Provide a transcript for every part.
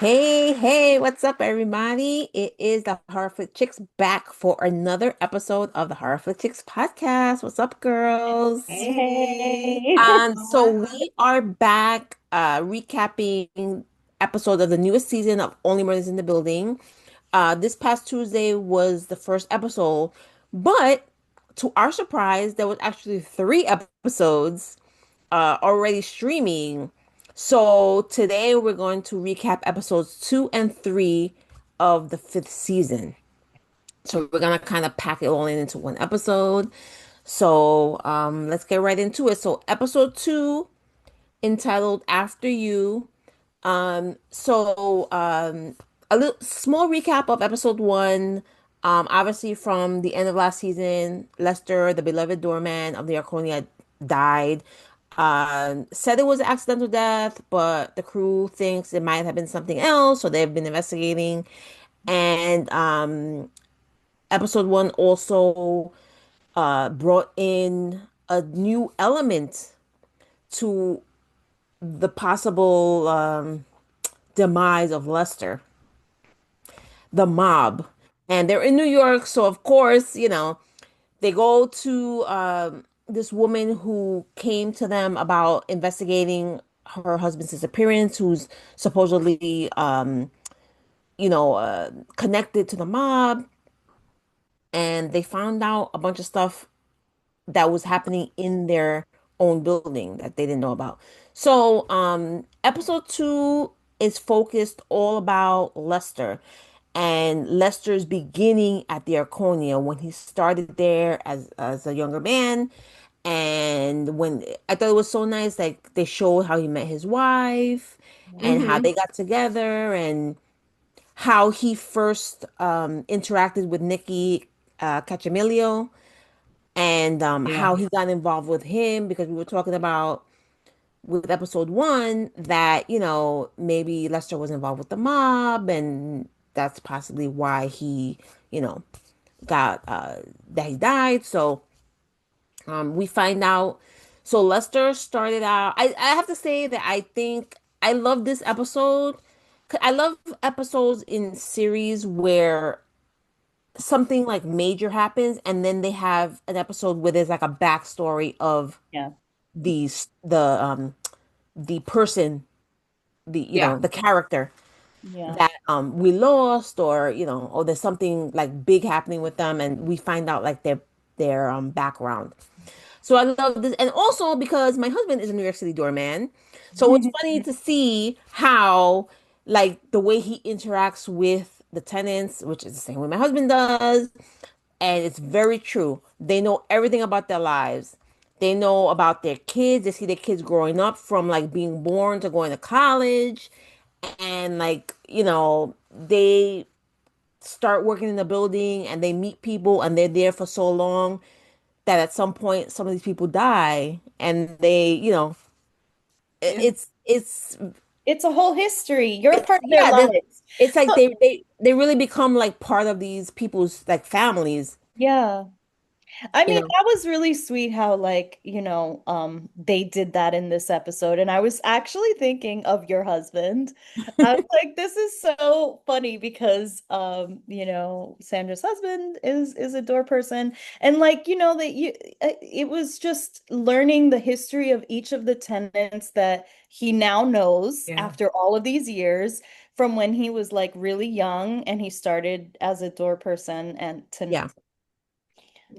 Hey, hey, what's up, everybody? It is the Horror Flick Chicks back for another episode of the Horror Flick Chicks podcast. What's up, girls? Hey, hey. So we are back recapping episodes of the newest season of Only Murders in the Building. This past Tuesday was the first episode, but to our surprise, there was actually three episodes already streaming. So today we're going to recap episodes two and three of the fifth season. So we're gonna kind of pack it all in into one episode. So let's get right into it. So episode two, entitled "After You." A little small recap of episode one. Obviously from the end of last season, Lester, the beloved doorman of the Arconia, died. Said it was an accidental death, but the crew thinks it might have been something else, so they've been investigating. And episode one also brought in a new element to the possible demise of Lester, the mob. And they're in New York, so of course, they go to this woman who came to them about investigating her husband's disappearance, who's supposedly, connected to the mob. And they found out a bunch of stuff that was happening in their own building that they didn't know about. So, episode two is focused all about Lester and Lester's beginning at the Arconia when he started there as a younger man. And when I thought it was so nice, like they showed how he met his wife and how Hmm. they got together and how he first interacted with Nicky Cacciamillo and Yeah. how he got involved with him because we were talking about with episode one that, maybe Lester was involved with the mob and that's possibly why he, you know, got that he died. So we find out. So Lester started out. I have to say that I think I love this episode. I love episodes in series where something like major happens and then they have an episode where there's like a backstory of Yeah. the person, Yeah. the character Yeah. that we lost, or or there's something like big happening with them and we find out like their background. So I love this, and also because my husband is a New York City doorman, so it's funny to see how like the way he interacts with the tenants, which is the same way my husband does, and it's very true. They know everything about their lives. They know about their kids. They see their kids growing up from like being born to going to college. And like, they start working in the building and they meet people and they're there for so long that at some point some of these people die and they, Yeah. it's It's a whole history. You're part of their yeah, lives. it's like So, they really become like part of these people's like families, yeah. I you mean, know. that was really sweet how they did that in this episode. And I was actually thinking of your husband. I was like, this is so funny because Sandra's husband is a door person. And like, that it was just learning the history of each of the tenants that he now knows Yeah. after all of these years from when he was like really young and he started as a door person and to Yeah.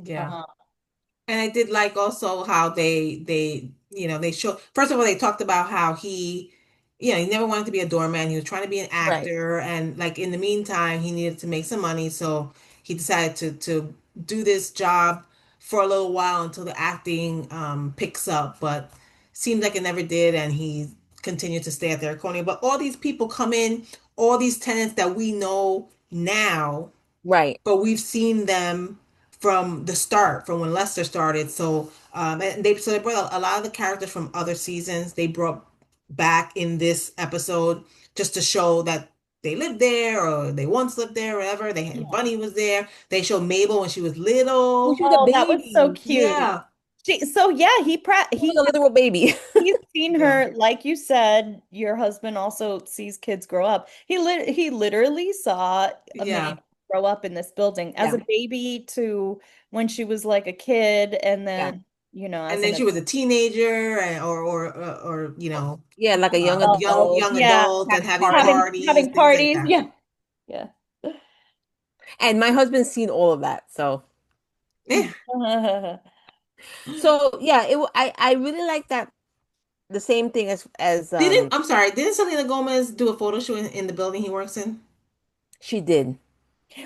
Yeah. uh, And I did like also how they show first of all they talked about how he never wanted to be a doorman. He was trying to be an Right. actor and like in the meantime he needed to make some money, so he decided to do this job for a little while until the acting picks up, but seemed like it never did and he continued to stay at the Arconia. But all these people come in, all these tenants that we know now, Right. but we've seen them from the start, from when Lester started. So and they brought a lot of the characters from other seasons. They brought back in this episode just to show that they lived there or they once lived there, or whatever. yeah. Bunny was there. They showed Mabel when she was little. She was a Oh, that was so baby. cute. Yeah. So yeah, He was a literal baby. he's seen Yeah. her, like you said, your husband also sees kids grow up. He literally saw Amanda Yeah. grow up in this building as Yeah, a baby to when she was like a kid and yeah. then, And as then an she was a adult. teenager or Yeah, like a young adult, young Yeah, adult and having having parties. parties, having things like parties. that. Yeah. Yeah. And my husband's seen all of that. Yeah. So yeah, I really like that. The same thing as Didn't I'm sorry, didn't Selena Gomez do a photo shoot in the building he works in? she did.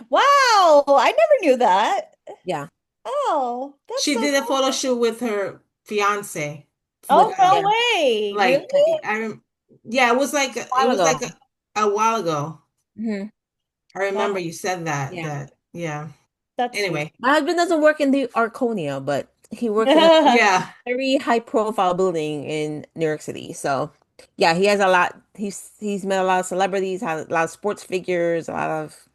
Wow, I never knew that. Yeah. Oh, that's She so did a photo cool. shoot with her fiance with Oh, no Yeah. way. Really? like yeah, A it while was ago. like a while ago. Hmm. I remember Wow, you said that Yeah. that yeah. that's sweet. Anyway, My husband doesn't work in the Arconia, but he works in a yeah. very high profile building in New York City. So yeah, he has a lot. He's met a lot of celebrities, had a lot of sports figures, a lot of.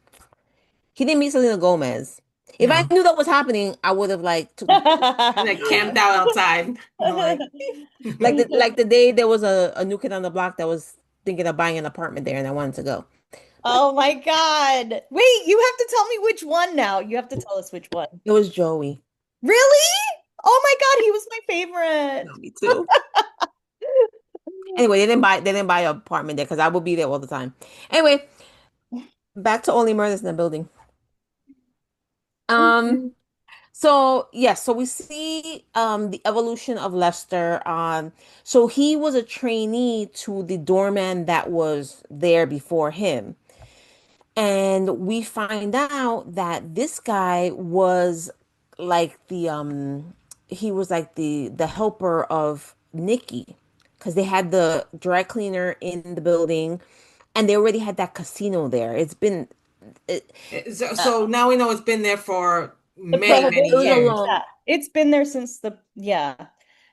He didn't meet Selena Gomez. If I No. knew that was happening, I would have like took a picture. Like camped out outside. Like Like the day there was a new kid on the block that was thinking of buying an apartment there, and I wanted to go. Oh my God. Wait, you have to tell me which one now. You have to tell us which one. It was Joey. Really? Oh my God, he was my No, favorite. me too. Anyway, they didn't buy an apartment there because I would be there all the time. Anyway, back to Only Murders in the Building. Um, so yes, so we see the evolution of Lester. So he was a trainee to the doorman that was there before him. And we find out that this guy was like he was like the helper of Nikki because they had the dry cleaner in the building and they already had that casino there. It, so now we know it's been there for The many, many it was a prohibition. years. long Yeah. It's been there since the, yeah.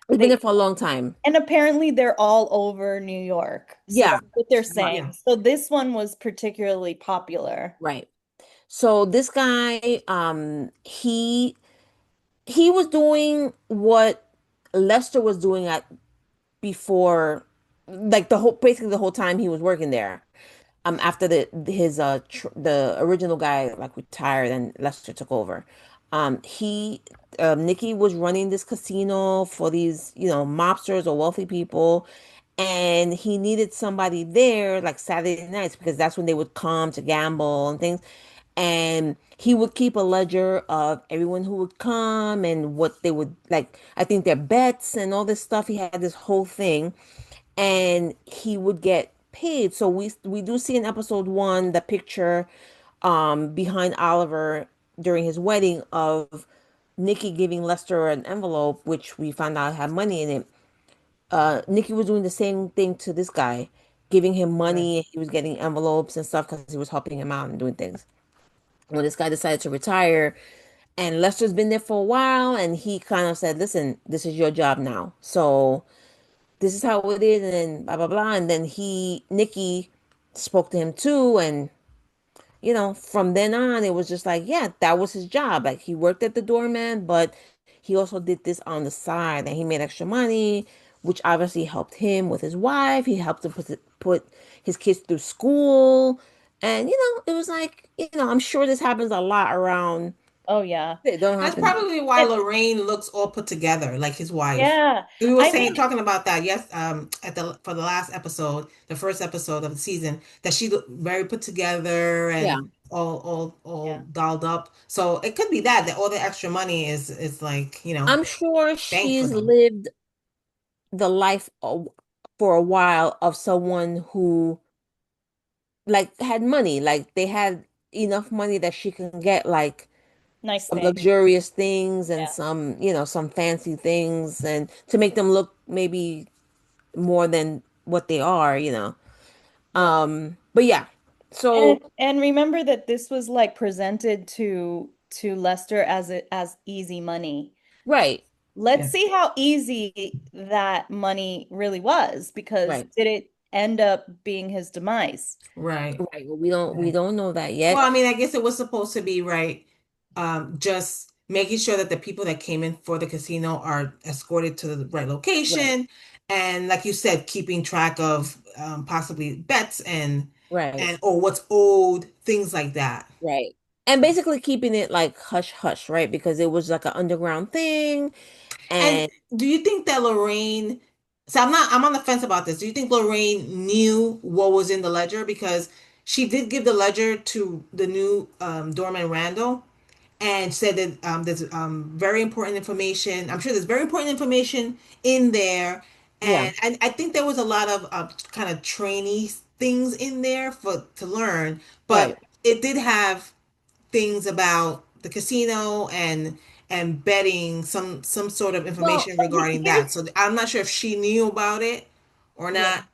it's been They, there for a long time. and apparently they're all over New York. So Yeah, that's what they're Yeah. saying. So this one was particularly popular. right. So this guy, he was doing what Lester was doing at before, like basically the whole time he was working there. After the original guy like retired and Lester took over. He Nikki was running this casino for these, mobsters or wealthy people, and he needed somebody there like Saturday nights because that's when they would come to gamble and things. And he would keep a ledger of everyone who would come and what they would like, I think their bets and all this stuff. He had this whole thing and he would get paid. So we do see in episode one the picture behind Oliver during his wedding of Nikki giving Lester an envelope, which we found out had money in it. Nikki was doing the same thing to this guy, giving him Right. money. He was getting envelopes and stuff because he was helping him out and doing things. When this guy decided to retire, and Lester's been there for a while, and he kind of said, "Listen, this is your job now. So this is how it is," and then blah blah blah. And then Nikki spoke to him too, and from then on, it was just like, yeah, that was his job. Like he worked at the doorman, but he also did this on the side, and he made extra money, which obviously helped him with his wife. He helped him put his kids through school, and it was like, I'm sure this happens a lot around. Oh yeah. It don't That's happen. probably why And Lorraine looks all put together, like his wife. yeah. We were I saying mean, talking about that, yes, at the for the last episode, the first episode of the season, that she looked very put together Yeah, and all yeah. dolled up. So it could be that all the extra money is like, I'm sure bank for she's them. lived the life for a while of someone who like had money, like they had enough money that she can get like Nice some thing. luxurious things and Yeah. some fancy things and to make them look maybe more than what they are. Yeah. But yeah. And So and remember that this was like presented to Lester as easy money. right, Let's Yeah. see how easy that money really was, because right, did it end up being his demise? Right. right. Well, we don't Right. know that Well, yet. I mean, I guess it was supposed to be right. Just making sure that the people that came in for the casino are escorted to the right Right. location, and like you said, keeping track of possibly bets Right. and or what's owed, things like that. Right. And basically keeping it like hush hush, right? Because it was like an underground thing. And And do you think that Lorraine, so I'm on the fence about this. Do you think Lorraine knew what was in the ledger? Because she did give the ledger to the new doorman Randall and said that there's very important information. I'm sure there's very important information in there. yeah, And I think there was a lot of kind of trainee things in there for to learn, right. but it did have things about the casino and betting, some sort of Well, information but regarding that. here's So I'm not sure if she knew about it or yeah. not.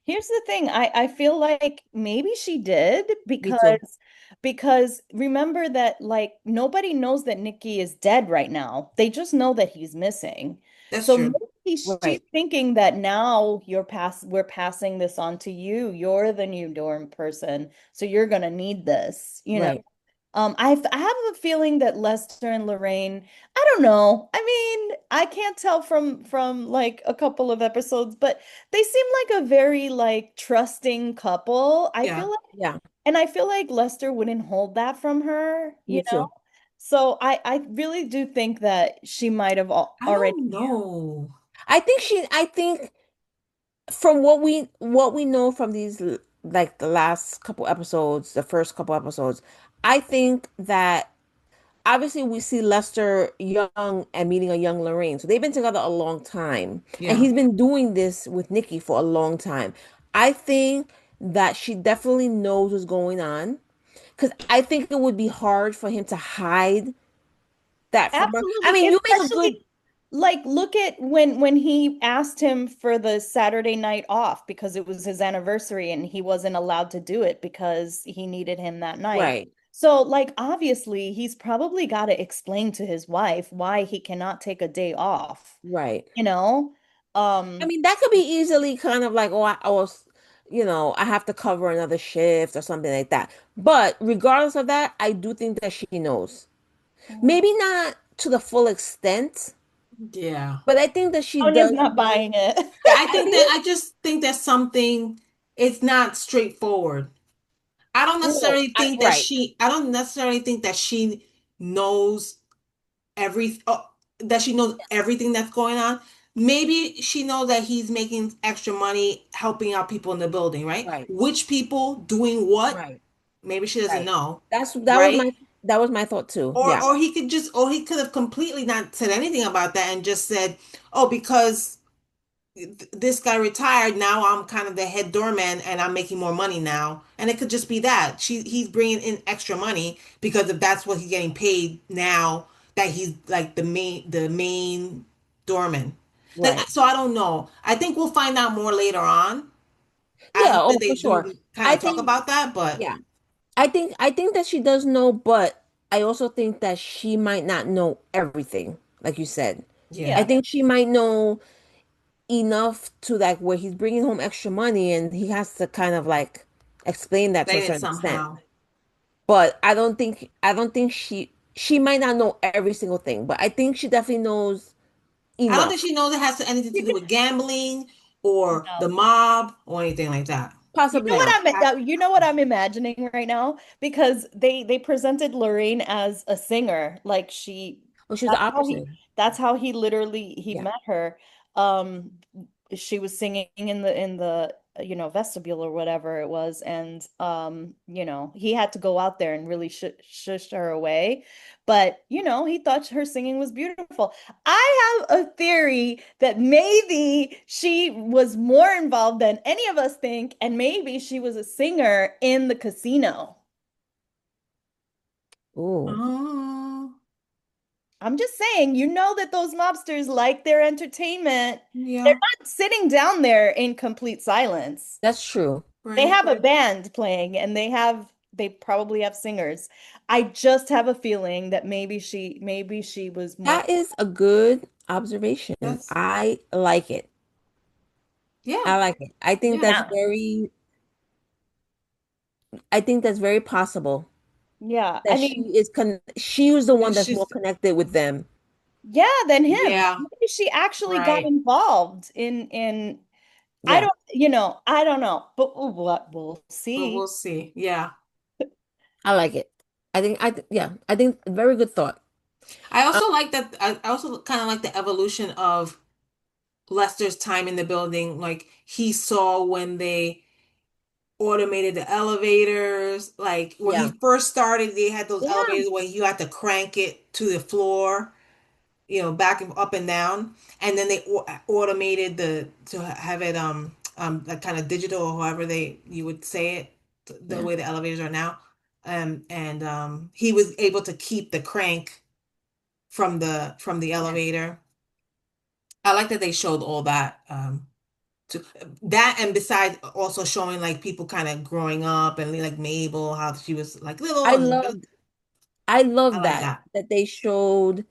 Here's the thing. I feel like maybe she did Me too. because remember that like nobody knows that Nikki is dead right now. They just know that he's missing. That's So true. maybe she's Right. thinking that now we're passing this on to you. You're the new dorm person, so you're gonna need this, you know. Right. I have a feeling that Lester and Lorraine, I don't know. I mean, I can't tell from like a couple of episodes, but they seem like a very like trusting couple. I Yeah. feel like, Yeah. and I feel like Lester wouldn't hold that from her, you Me know? too. So I really do think that she might have I already don't knew. know. I think from what we know from these like the last couple episodes, the first couple episodes, I think that obviously we see Lester young and meeting a young Lorraine. So they've been together a long time. And Yeah. he's been doing this with Nikki for a long time. I think that she definitely knows what's going on. Because I think it would be hard for him to hide that from her. I Absolutely, mean, you make a good especially like look at when he asked him for the Saturday night off because it was his anniversary and he wasn't allowed to do it because he needed him that night. right, So like obviously he's probably got to explain to his wife why he cannot take a day off, right. you know? I Um mean, that could be easily kind of like, oh, I was, I have to cover another shift or something like that. But regardless of that, I do think that she knows. oh, Maybe not to the full extent, Yeah. but I think that she Sonia's does not know. buying it. Yeah, I think I just think that's something, it's not straightforward. no, right, I don't necessarily think that she knows that she knows everything that's going on. Maybe she knows that he's making extra money helping out people in the building, right? right, Which people doing what? right, Maybe she doesn't right. know, That was right? my thought too. Or Yeah, or he could have completely not said anything about that and just said, "Oh, because this guy retired, now I'm kind of the head doorman and I'm making more money now." And it could just be that he's bringing in extra money because if that's what he's getting paid now that he's like the main doorman. Like right. so, I don't know. I think we'll find out more later on. I Yeah, hope that oh, they for sure. do kind I of talk think about that, but yeah. I think that she does know, but I also think that she might not know everything, like you said. I yeah, Yeah. think she might know enough to like where he's bringing home extra money and he has to kind of like explain that to a explain it certain extent. somehow. But I don't think she might not know every single thing, but I think she definitely knows I don't think enough. she knows it has anything to do with gambling or the No. mob or anything like that. Possibly not. You know what I'm imagining right now? Because they presented Lorraine as a singer. Like Well, she was the that's opera how he singer. that's how he literally he Yeah. met her. Um she was singing in the vestibule or whatever it was, and he had to go out there and really shush her away. But he thought her singing was beautiful. I have a theory that maybe she was more involved than any of us think, and maybe she was a singer in the casino. Ooh, Oh, I'm just saying, that those mobsters like their entertainment. They're yeah, not sitting down there in complete silence. that's true. They right. have a band playing and they probably have singers. I just have a feeling that maybe she was more. That is a good observation. That's I like it. yeah, I like it. yeah. Yeah. I think that's very possible. Yeah. I that mean, she was the one And that's more she's connected with them. yeah, than him. yeah, Maybe she actually got right. involved in I Yeah, don't, I don't know, but what we'll But we'll see. see. Yeah. I like it. Yeah, I think very good thought. I Um, also like that. I also kind of like the evolution of Lester's time in the building. Like he saw when they automated the elevators. Like when he yeah, first started, they had those yeah, elevators where you had to crank it to the floor, back and up and down. And then they automated the to have it like kind of digital or however they you would say it, the yeah, way the elevators are now. And he was able to keep the crank from the yeah. elevator. I like that they showed all that. To that, and besides also showing like people kind of growing up and like Mabel, how she was like little I and loved, I I love like that that. that they showed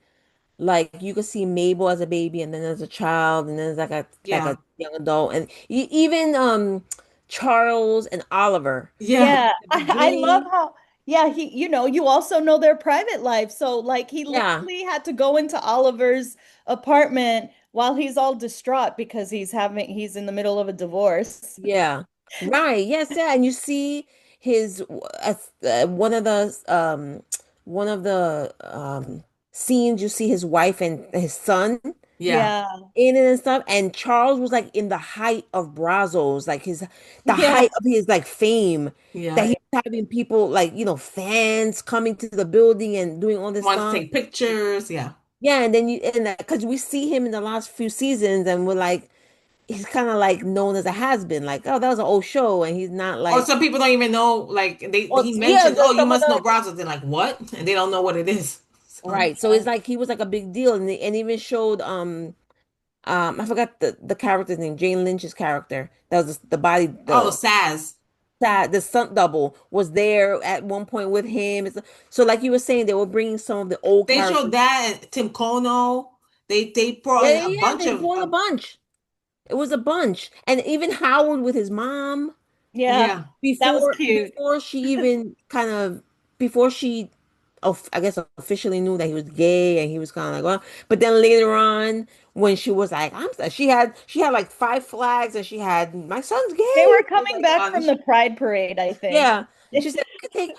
like you could see Mabel as a baby and then as a child and then as like Yeah. a young adult and even Charles and Oliver Yeah. Yeah, The I love beginning. how, yeah, you also know their private life. So, like, he yeah literally had to go into Oliver's apartment while he's all distraught because he's in the middle of a divorce. yeah right yes yeah and you see his one of the scenes you see his wife and his son Yeah. Yeah, in it and stuff. And Charles was like in the height of Brazos, like the yeah, height of his like fame, that Yeah. he was having people like, fans coming to the building and doing all this Wanted to stuff. take pictures. Yeah. Yeah, and then because we see him in the last few seasons and we're like, he's kind of like known as a has-been, like, oh, that was an old show, and he's not Or like, some people don't even know, like or he yeah, mentions, oh, you some of must know the browsers. They're like, what? And they don't know what it is. So, right. So it's like he was like a big deal, and even showed I forgot the character's name, Jane Lynch's character. That was the body, oh, the Saz. the stunt double was there at one point with him. So like you were saying, they were bringing some of the old They showed characters. that and Tim Kono. They brought Yeah, in yeah, a yeah. bunch They of, brought a bunch. It was a bunch, and even Howard with his mom yeah. yeah. That was before cute. she even kind of before she, I guess officially knew that he was gay, and he was kind of like, well, but then later on when she was like, she had like five flags, and she had my son's They gay. were She was coming like, back from the Pride Parade, I think. yeah. She said we could take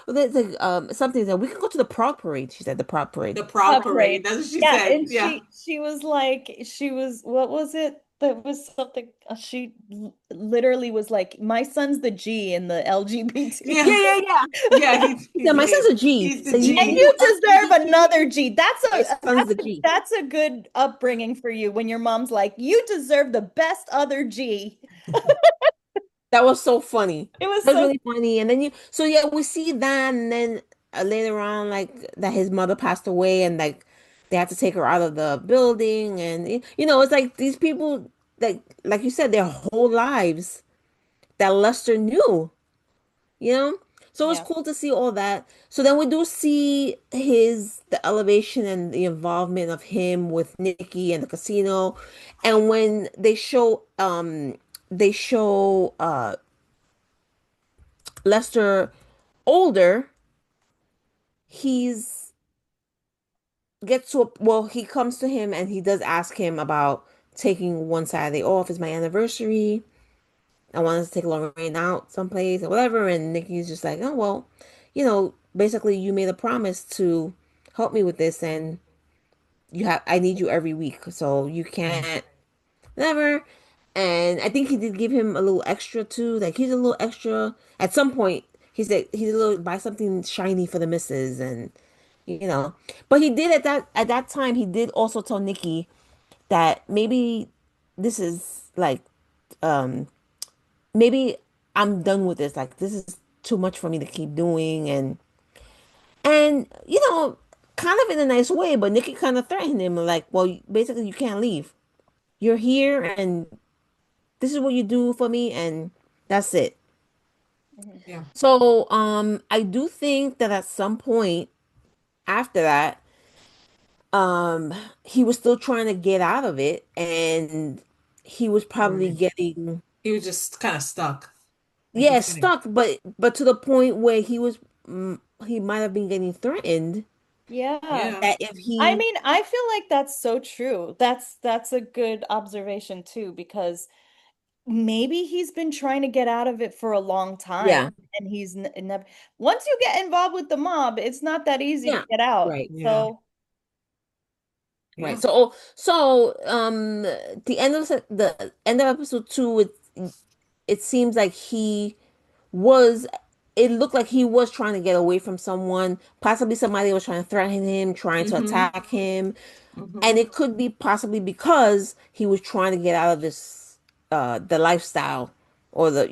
something that we could go to the Prague parade. She said the Prague parade. The Prague Pride Parade. Parade. That's what she Yeah, said. and Yeah. she was what was it? That was something she literally was like, my son's the G in the Yeah. Yeah, LGBT. yeah, yeah. Yeah. He's He said he's my son's the a G. he's He the said And G. you you deserve another LGBTQ. G. My son's the G. That's a good upbringing for you when your mom's like, you deserve the best other G. That was so funny. It was That was so really funny. And then so yeah, we see that, and then later on, like that his mother passed away, and like they have to take her out of the building, and it's like these people, like you said, their whole lives that Lester knew. you know so it's yeah. cool to see all that. So then we do see the elevation and the involvement of him with Nikki and the casino. And when they show Lester older, he's gets to well, he comes to him and he does ask him about taking one Saturday off. It's my anniversary. I wanted to take Lorraine out someplace or whatever. And Nikki's just like, oh, well, basically you made a promise to help me with this, and I need you every week. So you Yeah. can't, whatever. And I think he did give him a little extra too. Like he's a little extra. At some point, he said he's a little buy something shiny for the missus, and you know. But he did at that time, he did also tell Nikki that maybe this is like um maybe I'm done with this. Like this is too much for me to keep doing, and kind of in a nice way. But Nikki kind of threatened him, like, well, basically, you can't leave. You're here, and this is what you do for me, and that's it. Mhm. Yeah. So, I do think that at some point after that, he was still trying to get out of it, and he was probably Right. getting, He was just kind of stuck. Like he yeah, couldn't. stuck, but to the point where he was. he might have been getting threatened. Yeah. Yeah. That if I he, mean, I feel like that's so true. That's a good observation too, because maybe he's been trying to get out of it for a long time, yeah, and never. Once you get involved with the mob, it's not that easy to yeah, get out. right, Yeah. So, right. Yeah. The end of episode two, it seems like was. It looked like he was trying to get away from someone. Possibly somebody was trying to threaten him, trying to Mm-hmm. attack him, and Mm-hmm. it could be possibly because he was trying to get out of this the lifestyle or the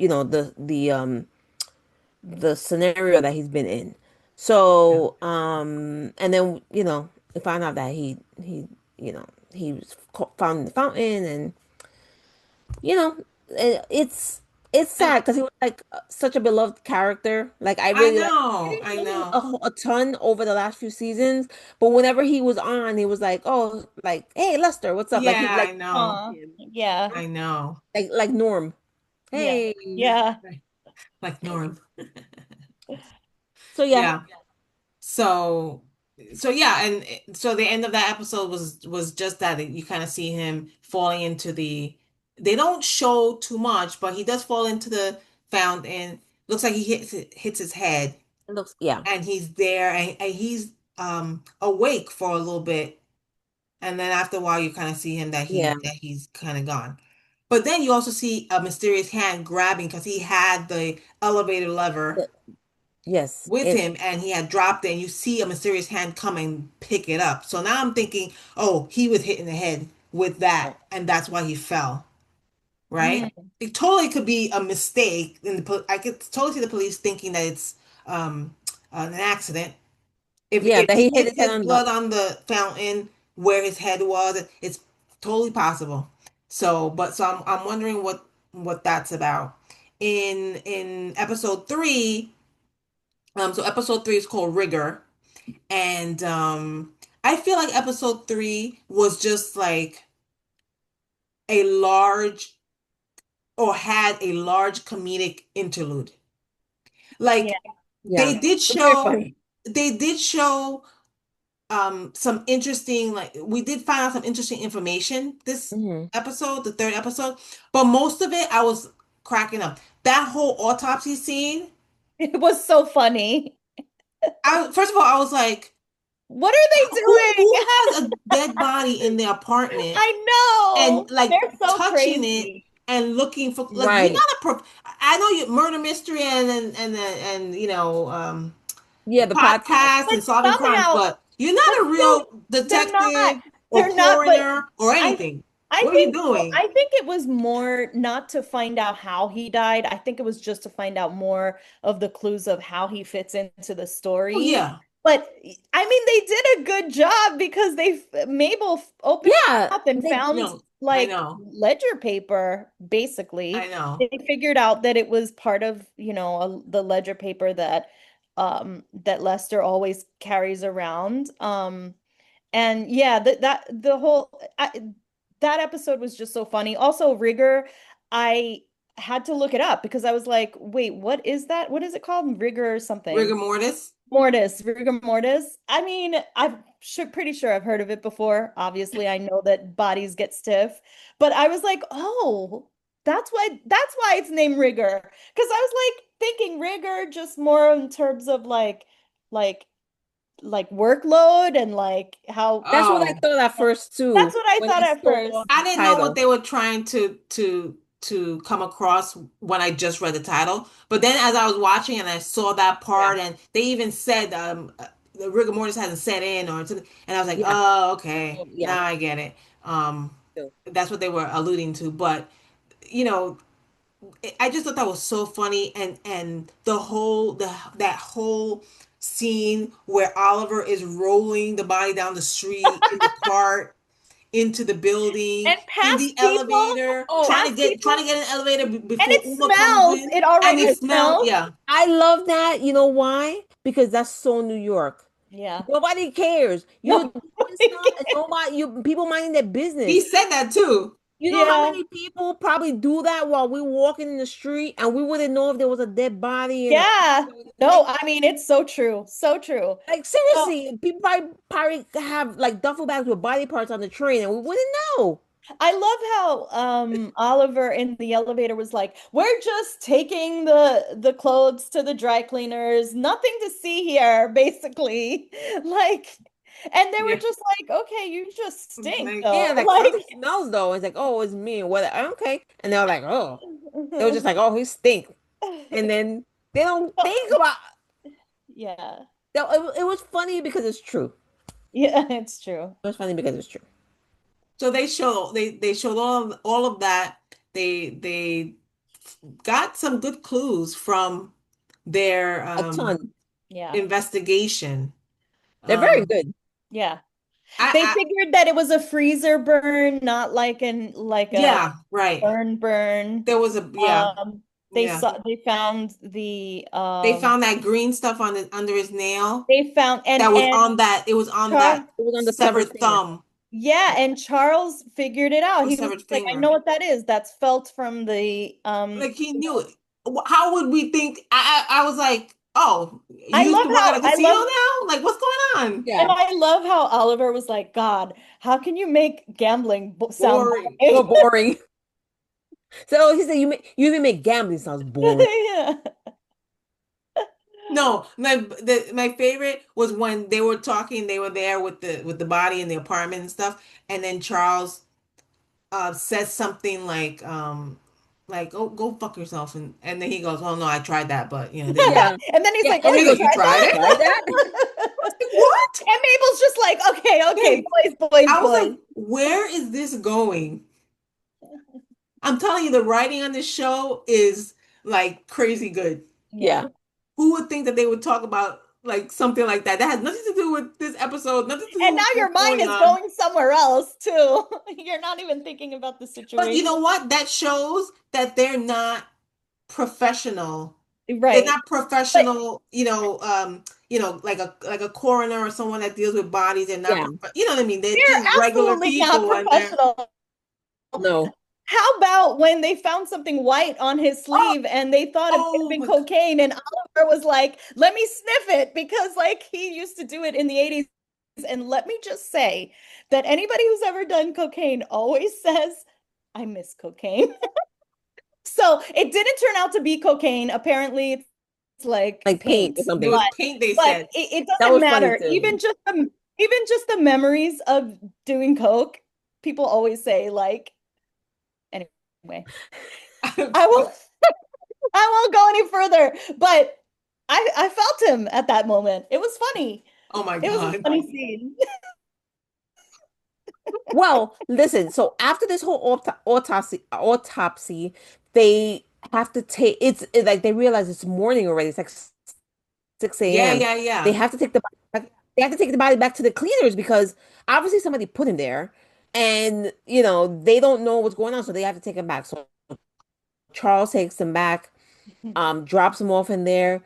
scenario that he's been in. Yeah. So and then we found out that you know he was found in the fountain, and you know it's And sad because he was like such a beloved character. Like I I really like. I know. didn't I know him know. a ton over the last few seasons, but whenever he was on, he was like, "Oh, like, hey, Lester, what's up?" Like he Yeah, like I know. him, yeah. I know. like Norm. Yeah. Hey, Yeah. Like Norm. so yeah, Yeah. So, so yeah, and so the end of that episode was just that you kind of see him falling into the. They don't show too much, but he does fall into the fountain. Looks like he hits his head, it looks yeah, and he's there, and he's awake for a little bit, and then after a while, you kind of see him yeah, that he's kind of gone. But then you also see a mysterious hand grabbing because he had the elevator lever yes, with it him and he had dropped it and you see a mysterious hand come and pick it up. So now I'm thinking, oh, he was hit in the head with that and that's why he fell, right? Mm. It totally could be a mistake and I could totally see the police thinking that it's um an accident. yeah If that he he hit hit his head his on the blood on the fountain where his head was, it's totally possible. So I'm wondering what that's about. In episode 3, so episode 3 is called Rigor. And I feel like episode 3 was just like a large or had a large comedic interlude. Yeah. Like yeah, very funny. they did show some interesting, like we did find out some interesting information this Hmm. episode, the third episode, but most of it I was cracking up. That whole autopsy scene, It was so funny. I first of all I was like, What are they who doing? has a dead body in their apartment I and know. like They're so touching it crazy. and looking for like you're Right. not a pro. I know you murder mystery and Yeah, the podcast. podcasts But and solving crimes, somehow, but you're but not a still, real they're not. detective or They're not, but coroner or I anything. I What are you think doing? I think it was more not to find out how he died. I think it was just to find out more of the clues of how he fits into the Oh story. yeah, But I mean, they did a good job because Mabel opened Yeah, up and they found no, I like know, ledger paper, basically. I know. They figured out that it was part of, the ledger paper that Lester always carries around. And yeah, that the whole that episode was just so funny. Also, Rigor, I had to look it up because I was like, wait, what is that? What is it called? Rigor or something? Rigor mortis. Rigor mortis. I mean, pretty sure I've heard of it before. Obviously, I know that bodies get stiff, but I was like, oh, that's why it's named rigor. Because I was like thinking rigor just more in terms of like workload and like how That's what I Oh, thought at first that's too. what I When thought I at saw first. I the didn't know what title. they were trying to come across when I just read the title. But then as I was watching and I saw that Yeah. part and they even said the rigor mortis hasn't set in or something, and I was like, Yeah. oh, okay, Yeah. now I get it. Too. That's what they were alluding to. But you know, I just thought that was so funny and that whole scene where Oliver is rolling the body down the street in the cart into the building And in past the people, elevator, Oh, past trying people, to get an elevator and before it Uma comes smells. in, It and already it I smells. smells. Yeah, I love that. You know why? Because that's so New York. Yeah. Nobody cares. You're No. doing stuff and nobody you people minding their he business. said that too. You know how Yeah. many people probably do that while we're walking in the street and we wouldn't know if there was a dead body in a Yeah. No, like, I mean it's so true. So true. like So seriously, people probably have like duffel bags with body parts on the train and we wouldn't know. I love how Oliver in the elevator was like, "We're just taking the clothes to the dry cleaners. Nothing to see here," basically. Like, and they were Yeah. just like, "Okay, you just stink Like, Yeah, though." like something smells though. It's like, oh, it's me. What? Okay. And they're like, oh, they were just Like, like, oh, he stink. And then they don't think about. yeah. It was funny because it's true. Yeah, it's true. It was funny because it's true. so they showed all of that. They got some good clues from their A ton. Yeah. investigation. They're very Um, good. Yeah. They I figured that it was a freezer burn, not like a yeah, right. burn. There was a yeah, Um, yeah. they found the They found that green stuff on under his nail they found that was and on that it was on Char that It was on the severed severed finger. thumb yeah, and Charles figured it out. or He was severed like, I know finger. what that is. That's felt from the Like he you knew know. it. How would we think? I was like, oh, you used to work at a I casino love now? Like, what's going on? and Yeah. I love how Oliver was like, God, how can you make gambling sound Boring. boring? So boring. So he said, you even make gambling sounds boring. Yeah. No, my favorite was when they were talking. They were there with the body in the apartment and stuff, and then Charles says something like oh go fuck yourself, and then he goes, oh no, I tried that, but you know it didn't work. Yeah. And then he's Yeah. like, And "Oh, then he you goes, You tried tried you it? tried that?" that? What? And Mabel's just like, "Okay, okay, Hey, I was boys." like, where is this going? I'm telling you, the writing on this show is like crazy good. Yeah. Yeah. Who would think that they would talk about like something like that? That has nothing to do with this episode, nothing to do And now with your what's mind going is on. going somewhere else too. You're not even thinking about the But you situation. know what? That shows that they're not professional. They're Right. not But professional, like a coroner or someone that deals with bodies. They're not, Yeah. you know what I mean? They're they're just regular absolutely not people, and they're professional. No. How about when they found something white on his oh, sleeve and they thought it might have oh been my God. cocaine and Oliver was like, "Let me sniff it," because like he used to do it in the 80s. And let me just say that anybody who's ever done cocaine always says, "I miss cocaine." So it didn't turn out to be cocaine. Apparently, it's like Like paint paint, or It something. was but paint, they but said. it That doesn't was funny matter. too. Even just the memories of doing coke, people always say like, anyway, I won't I won't go any further. But I felt him at that moment. It was funny. Oh my It was a God. funny scene. Well, listen, so after this whole autopsy, they have to take it's like they realize it's morning already. It's like 6 Yeah, a.m. yeah, They yeah. have to take the body back, they have to take the body back to the cleaners because obviously somebody put him there and they don't know what's going on, so they have to take him back. So Charles takes him back, drops him off in there.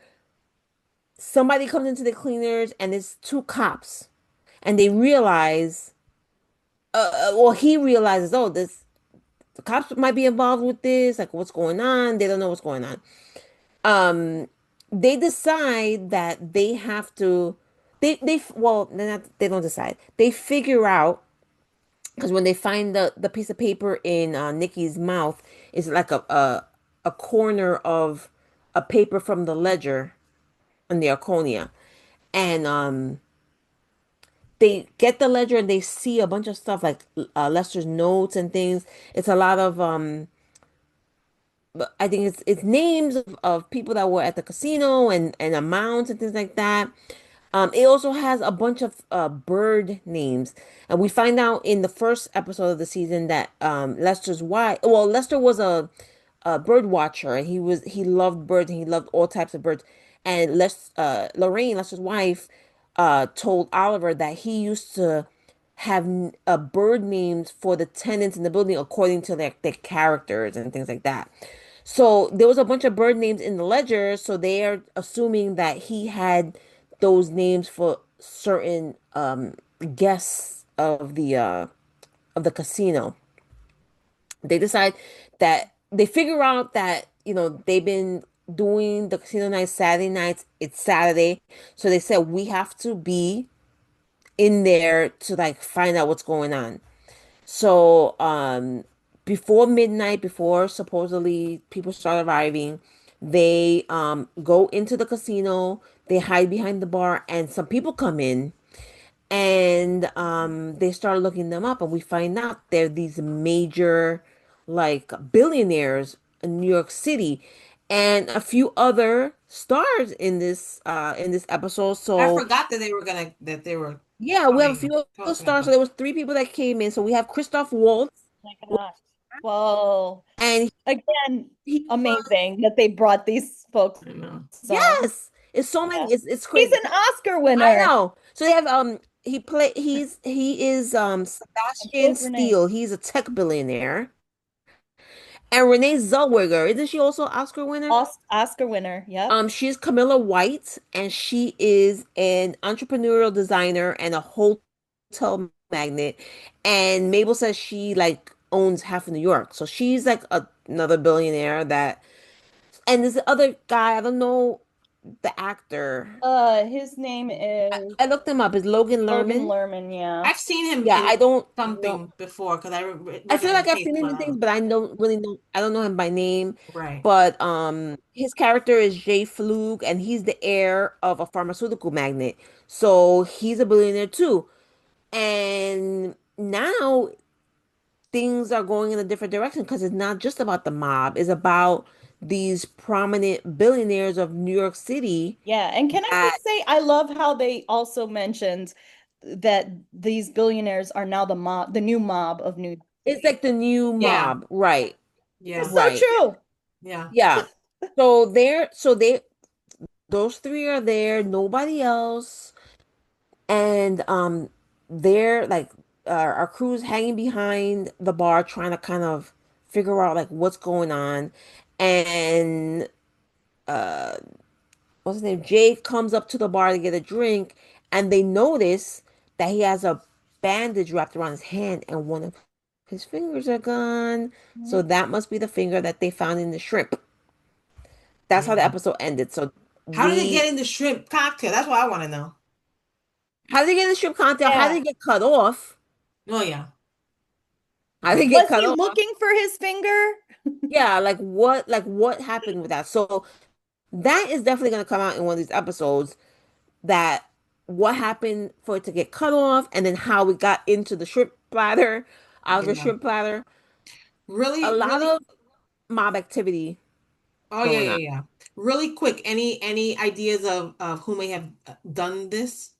Somebody comes into the cleaners and it's two cops and they realize well he realizes, oh, this the cops might be involved with this, like what's going on. They don't know what's going on. um they decide that they have to they well they're not, they don't decide, they figure out, because when they find the piece of paper in Nikki's mouth, it's like a corner of a paper from the ledger on the Arconia. And they get the ledger and they see a bunch of stuff like Lester's notes and things. It's a lot of but I think it's names of people that were at the casino and amounts and things like that. It also has a bunch of bird names, and we find out in the first episode of the season that Lester's wife. Well, Lester was a bird watcher, and he loved birds and he loved all types of birds. And Lorraine, Lester's wife, told Oliver that he used to have bird names for the tenants in the building according to their characters and things like that. So there was a bunch of bird names in the ledger, so they are assuming that he had those names for certain guests of the casino. They decide that they figure out that, they've been doing the casino nights Saturday nights. It's Saturday. So they said we have to be in there to like find out what's going on. So, before midnight, before supposedly people start arriving, they go into the casino, they hide behind the bar, and some people come in and they start looking them up, and we find out they're these major like billionaires in New York City and a few other stars in this episode. I So forgot that they were yeah, we have a coming, few other talking stars. So about. there was three people that came in. So we have Christoph Waltz, My gosh. Whoa. and Again, he was, amazing that they brought these folks I know. on. yes, it's so Yeah. many. It's He's crazy. an Oscar I winner. know. So they have he is And Sebastian so is Renee. Steele. He's a tech billionaire. And Renee Zellweger, isn't she also Oscar winner? Oscar winner. Yep. She's Camilla White, and she is an entrepreneurial designer and a hotel magnate. And Mabel says she like owns half of New York, so she's like another billionaire that. And this other guy, I don't know the actor. His name is I looked him up. It's Logan Logan Lerman. Lerman, yeah. I've seen him Yeah, in I don't know. something before because I feel recognize like his I've face, seen him but in I things, don't. but I don't really know. I don't know him by name. Right. But his character is Jay Flug, and he's the heir of a pharmaceutical magnate. So he's a billionaire too. And now things are going in a different direction because it's not just about the mob. It's about these prominent billionaires of New York City Yeah, and can I that just say, I love how they also mentioned that these billionaires are now the new mob of New York it's City. like the new Yeah. mob. Right. It's Yeah. so Right. true. Yeah. Yeah. So they those three are there, nobody else. And they're like our crew's hanging behind the bar trying to kind of figure out like what's going on. And uh what's his name? Jake comes up to the bar to get a drink, and they notice that he has a bandage wrapped around his hand and one of his fingers are gone. So Mhm. that must be the finger that they found in the shrimp. That's how the Yeah. episode ended. So How did it get we in the shrimp cocktail? That's what I want to know. how did they get the shrimp cocktail? How did Yeah. it get cut off? Oh yeah. How Yeah. did it get Was cut he off? looking for his finger? Yeah, like what happened with that? So that is definitely gonna come out in one of these episodes that what happened for it to get cut off and then how we got into the shrimp platter, out of the Yeah. shrimp platter. A Really, lot really. of mob activity Oh yeah, going yeah, on. yeah. Really quick. Any ideas of who may have done this?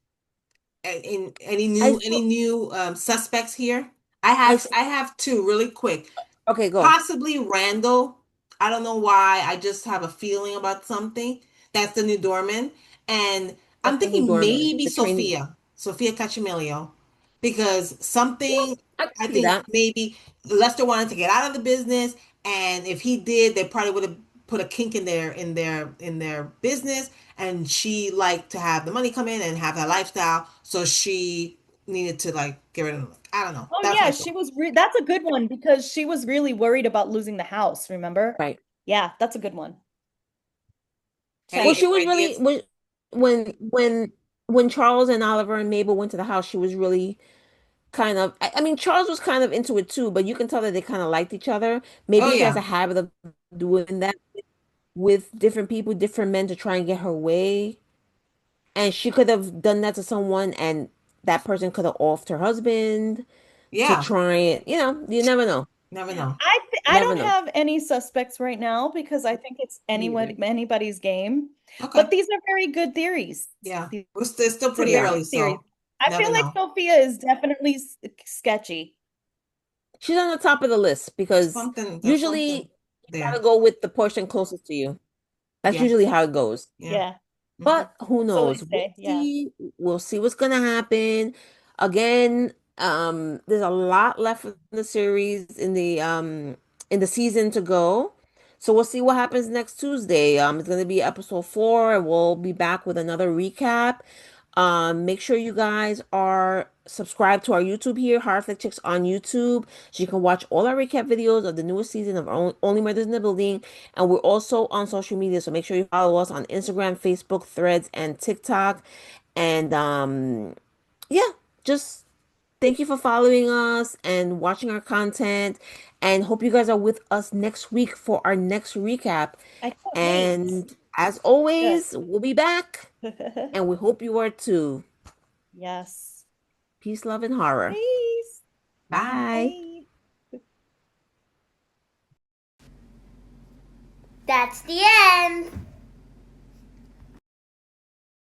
In I any still new suspects here? I s- I have two really quick. okay, go. Possibly Randall. I don't know why. I just have a feeling about something. That's the new doorman. And I'm That's the new thinking doorman, maybe the trainee. Sophia Cacciamilio, because something, I can I see think that. maybe Lester wanted to get out of the business, and if he did, they probably would have put a kink in their business, and she liked to have the money come in and have that lifestyle, so she needed to like get rid of him. I don't know. Oh That's yeah, my she thought. was that's a good one because she was really worried about losing the house, remember? Right. Yeah, that's a good one. Well, Check. she was Any really ideas? when when Charles and Oliver and Mabel went to the house, she was really kind of I mean Charles was kind of into it too, but you can tell that they kind of liked each other. Oh Maybe she has yeah. a habit of doing that with different people, different men to try and get her way. And she could have done that to someone and that person could have offed her husband to Yeah. try it. You never know. Never know. I Never don't know. have any suspects right now because I think it's Me either. anybody's game. Okay. But these are very good theories. Yeah. These It's still are pretty very Yeah. early, good theories. so I never feel like know. Sophia is definitely sketchy. She's on the top of the list because There's something usually you gotta there. go with the portion closest to you. That's Yeah. usually how it goes. Yeah. Yeah. Hmm. But who So they knows? say. Yeah. We'll see what's gonna happen. Again, there's a lot left in the series in the season to go. So we'll see what happens next Tuesday. It's gonna be episode 4, and we'll be back with another recap. Make sure you guys are subscribed to our YouTube here, Horror Flick Chicks on YouTube, so you can watch all our recap videos of the newest season of Only Murders in the Building. And we're also on social media, so make sure you follow us on Instagram, Facebook, Threads, and TikTok. And yeah, just thank you for following us and watching our content. And hope you guys are with us next week for our next recap. I can't wait. And as Good. always, we'll be back. And we hope you are too. Yes. Peace, love, and horror. Peace. Bye. Bye. That's the end.